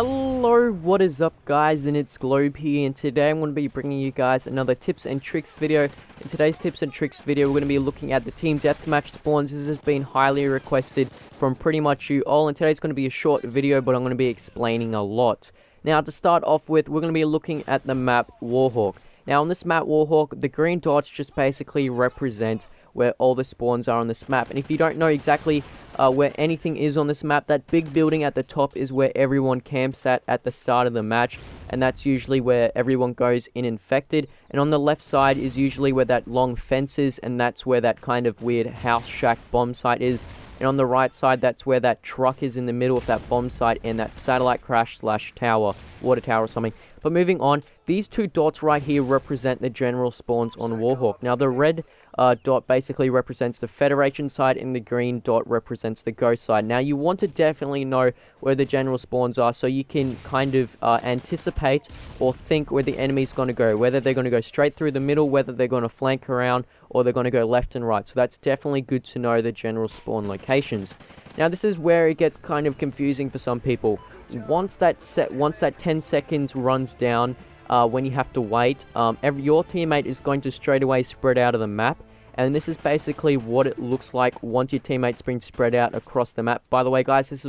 Hello, what is up guys, and it's Globe here, and today I'm going to be bringing you guys another tips and tricks video. In today's tips and tricks video, we're going to be looking at the team deathmatch spawns. This has been highly requested from pretty much you all, and today's going to be a short video, but I'm going to be explaining a lot. Now, to start off with, we're going to be looking at the map Warhawk. Now, on this map Warhawk, the green dots just basically represent where all the spawns are on this map. And if you don't know exactly where anything is on this map, that big building at the top is where everyone camps at the start of the match, and that's usually where everyone goes in infected. And on the left side is usually where that long fence is, and that's where that kind of weird house shack bomb site is. And on the right side, that's where that truck is in the middle of that bomb site and that satellite crash / tower, water tower or something. But moving on, these two dots right here represent the general spawns on Warhawk. Now, the red dot basically represents the Federation side, and the green dot represents the Ghost side. Now, you want to definitely know where the general spawns are so you can kind of anticipate or think where the enemy's going to go. Whether they're going to go straight through the middle, whether they're going to flank around, or they're going to go left and right. So that's definitely good to know the general spawn locations. Now, this is where it gets kind of confusing for some people. Once that 10 seconds runs down, when you have to wait, your teammate is going to straight away spread out of the map. And this is basically what it looks like once your teammates been spread out across the map. By the way, guys, this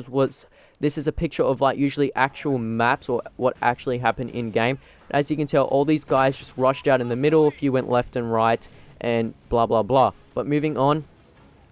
is a picture of like usually actual maps or what actually happened in game. As you can tell, all these guys just rushed out in the middle. A few went left and right, and blah blah blah. But moving on,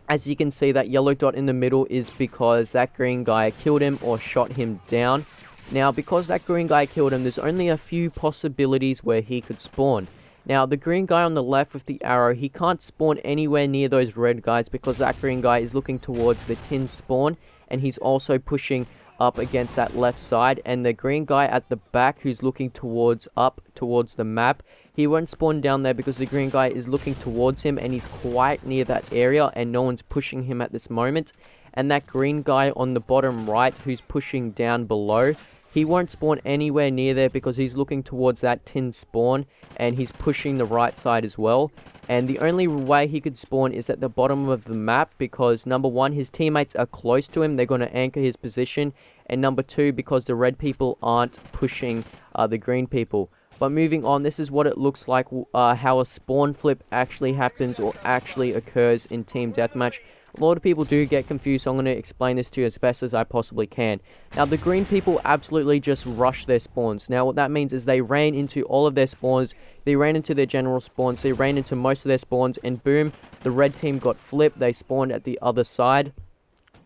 as you can see, that yellow dot in the middle is because that green guy killed him or shot him down. Now, because that green guy killed him, there's only a few possibilities where he could spawn. Now, the green guy on the left with the arrow, he can't spawn anywhere near those red guys because that green guy is looking towards the tin spawn, and he's also pushing up against that left side. And the green guy at the back who's looking towards the map, he won't spawn down there because the green guy is looking towards him and he's quite near that area and no one's pushing him at this moment. And that green guy on the bottom right who's pushing down below, he won't spawn anywhere near there because he's looking towards that tin spawn and he's pushing the right side as well. And the only way he could spawn is at the bottom of the map because, number one, his teammates are close to him. They're going to anchor his position. And number two, because the red people aren't pushing the green people. But moving on, this is what it looks like, how a spawn flip actually happens or actually occurs in Team Deathmatch. A lot of people do get confused, so I'm going to explain this to you as best as I possibly can. Now, the green people absolutely just rushed their spawns. Now, what that means is they ran into all of their spawns, they ran into their general spawns, they ran into most of their spawns, and boom, the red team got flipped. They spawned at the other side.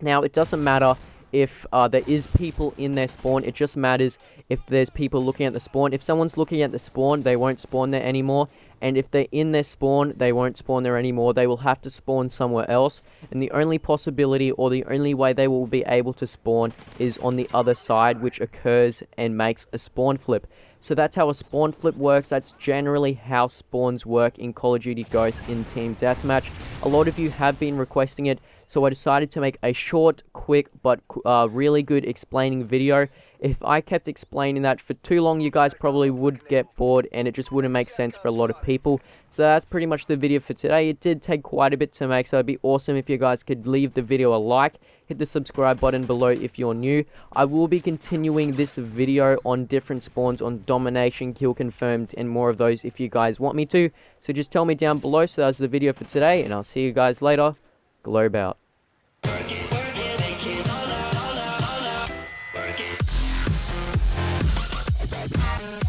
Now, it doesn't matter if there is people in their spawn, it just matters if there's people looking at the spawn. If someone's looking at the spawn, they won't spawn there anymore. And if they're in their spawn, they won't spawn there anymore. They will have to spawn somewhere else. And the only possibility or the only way they will be able to spawn is on the other side, which occurs and makes a spawn flip. So that's how a spawn flip works. That's generally how spawns work in Call of Duty Ghosts in Team Deathmatch. A lot of you have been requesting it, so I decided to make a short, quick, but really good explaining video. If I kept explaining that for too long, you guys probably would get bored and it just wouldn't make sense for a lot of people. So that's pretty much the video for today. It did take quite a bit to make, so it'd be awesome if you guys could leave the video a like. Hit the subscribe button below if you're new. I will be continuing this video on different spawns, on domination, kill confirmed, and more of those if you guys want me to. So just tell me down below. So that's the video for today, and I'll see you guys later. Globe out.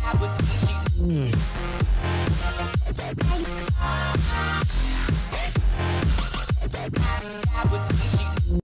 I